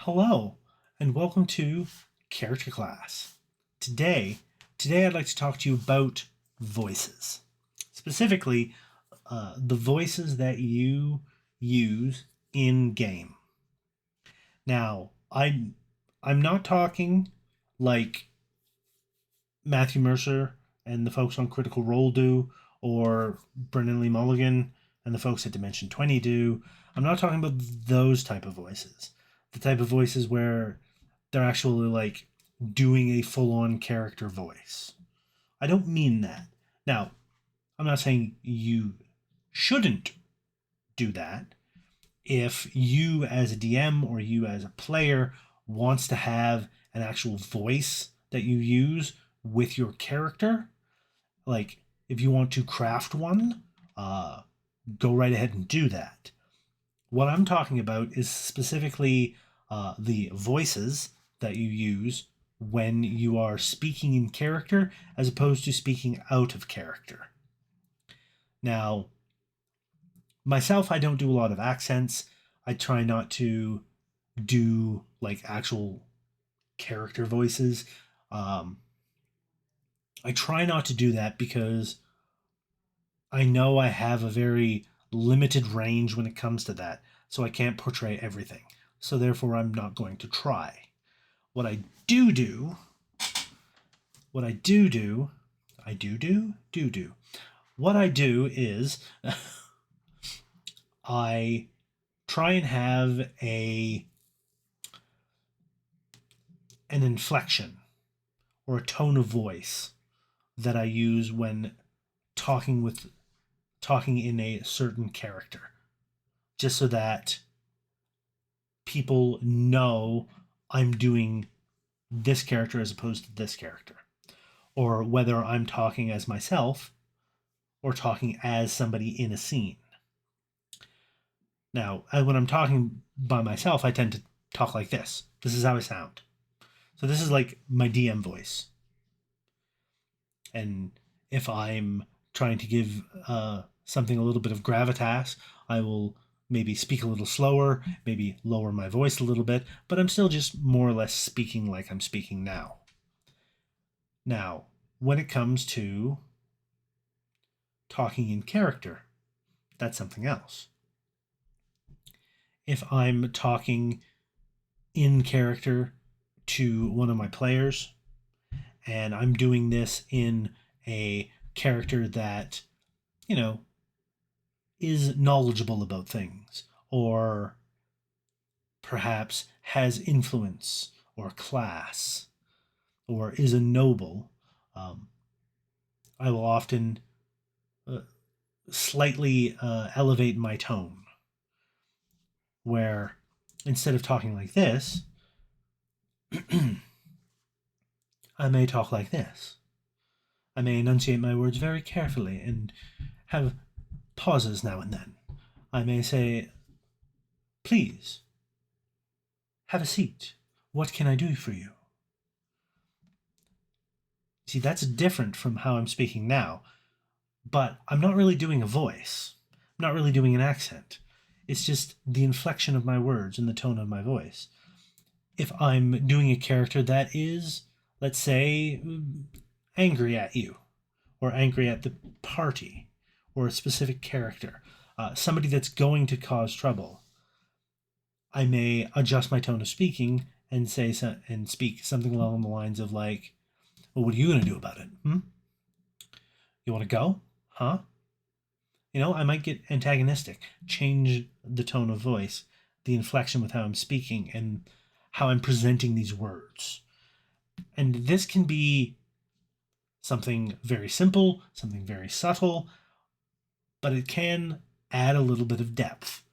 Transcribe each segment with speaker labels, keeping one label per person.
Speaker 1: Hello, and welcome to Character Class. Today, today I'd like to talk to you about voices. Specifically, the voices that you use in game. Now, I'm not talking like Matthew Mercer and the folks on Critical Role do, or Brennan Lee Mulligan and the folks at Dimension 20 do. I'm not talking about those type of voices. The type of voices where they're actually like doing a full on character voice. I don't mean that. Now, I'm not saying you shouldn't do that. If you as a DM or you as a player wants to have an actual voice that you use with your character, like if you want to craft one, uh, go right ahead and do that. What I'm talking about is specifically the voices that you use when you are speaking in character as opposed to speaking out of character. Now, myself, I don't do a lot of accents. I try not to do like actual character voices. Um, I try not to do that because I know I have a very limited range when it comes to that, so I can't portray everything. So therefore, I'm not going to try. What I do do, what I do do, I do. What I do is I try and have an inflection or a tone of voice that I use when talking in a certain character, just so that people know I'm doing this character as opposed to this character, or whether I'm talking as myself or talking as somebody in a scene. Now, when I'm talking by myself, I tend to talk like this. This is how I sound. So this is like my DM voice. And if I'm trying to give something a little bit of gravitas, I will maybe speak a little slower, maybe lower my voice a little bit, but I'm still just more or less speaking like I'm speaking now. Now, when it comes to talking in character, that's something else. If I'm talking in character to one of my players and I'm doing this in a character that, you know, is knowledgeable about things or perhaps has influence or class or is a noble, um, I will often uh, slightly elevate my tone where instead of talking like this, I may talk like this. I may enunciate my words very carefully and have pauses now and then. I may say, please, have a seat. What can I do for you? See, that's different from how I'm speaking now, but I'm not really doing a voice. I'm not really doing an accent. It's just the inflection of my words and the tone of my voice. If I'm doing a character that is, let's say, angry at you, or angry at the party, or a specific character, somebody that's going to cause trouble, I may adjust my tone of speaking and and speak something along the lines of like, "Well, what are you going to do about it? Hmm? You want to go? Huh?" I might get antagonistic, change the tone of voice, the inflection with how I'm speaking, and how I'm presenting these words. And this can be something very simple, something very subtle, but it can add a little bit of depth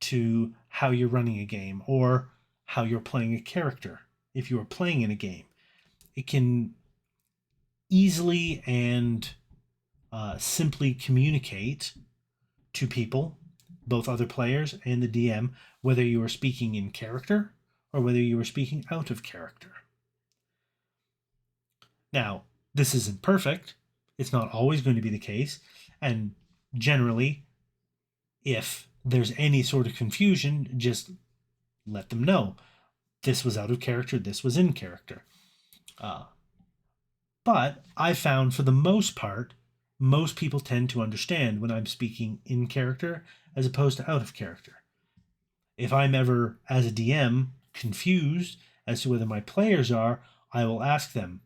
Speaker 1: to how you're running a game or how you're playing a character. If you are playing in a game, it can easily and simply communicate to people, both other players and the DM, whether you are speaking in character or whether you are speaking out of character. Now, this isn't perfect. It's not always going to be the case. And generally, if there's any sort of confusion, just let them know. this was out of character, this was in character. Uh, but I found for the most part, most people tend to understand when I'm speaking in character as opposed to out of character. If I'm ever, as a DM, confused as to whether my players are, I will ask them.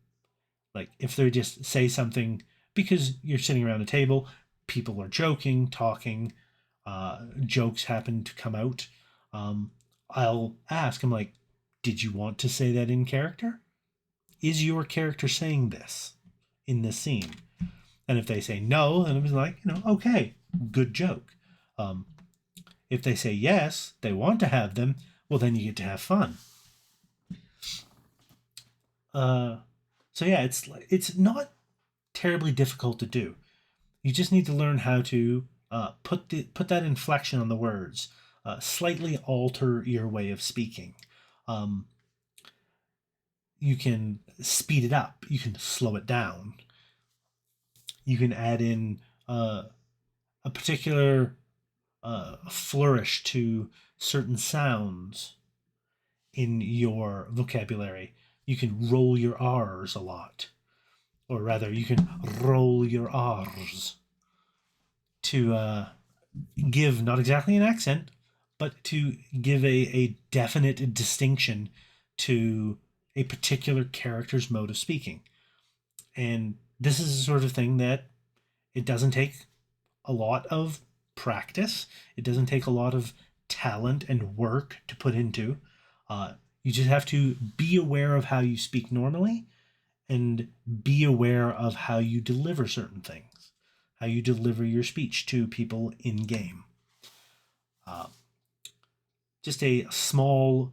Speaker 1: Like, if they just say something, because you're sitting around a table, people are joking, talking, jokes happen to come out. I'll ask, I'm like, did you want to say that in character? Is your character saying this in this scene? And if they say no, then it was like, okay, good joke. Um, if they say yes, they want to have them, well, then you get to have fun. So yeah, it's not terribly difficult to do. You just need to learn how to put that inflection on the words, slightly alter your way of speaking. Um, you can speed it up. You can slow it down. You can add in a particular flourish to certain sounds in your vocabulary. You can roll your R's a lot, or rather, you can roll your R's to give not exactly an accent, but to give a definite distinction to a particular character's mode of speaking. And this is the sort of thing that it doesn't take a lot of practice. It doesn't take a lot of talent and work to put into. You just have to be aware of how you speak normally and be aware of how you deliver certain things, how you deliver your speech to people in game. Just a small,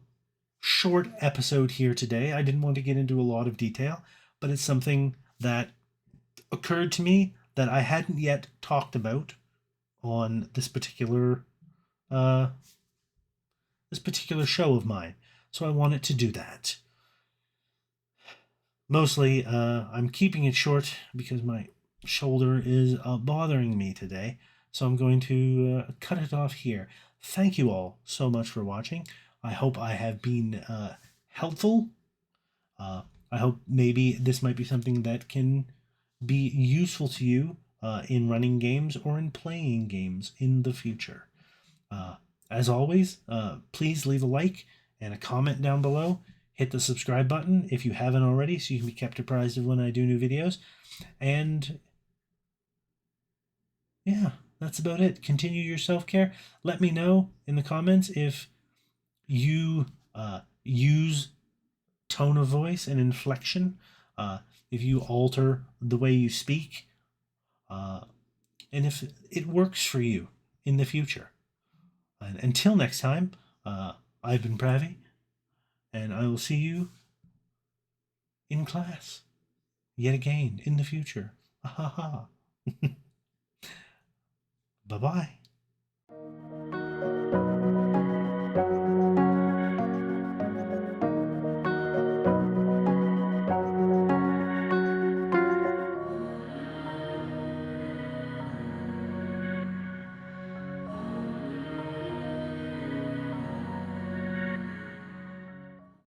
Speaker 1: short episode here today. I didn't want to get into a lot of detail, but it's something that occurred to me that I hadn't yet talked about on uh, this particular show of mine. So I wanted to do that. Mostly, I'm keeping it short because my shoulder is bothering me today. So I'm going to cut it off here. Thank you all so much for watching. I hope I have been helpful. I hope maybe this might be something that can be useful to you in running games or in playing games in the future. Uh, as always, please leave a like and a comment down below. Hit the subscribe button if you haven't already so you can be kept apprised of when I do new videos. And yeah, that's about it. Continue your self-care. Let me know in the comments if you use tone of voice and inflection, if you alter the way you speak, and if it works for you in the future. And until next time, I've been Pravi, and I will see you in class yet again in the future. Ha ha ha. Bye bye.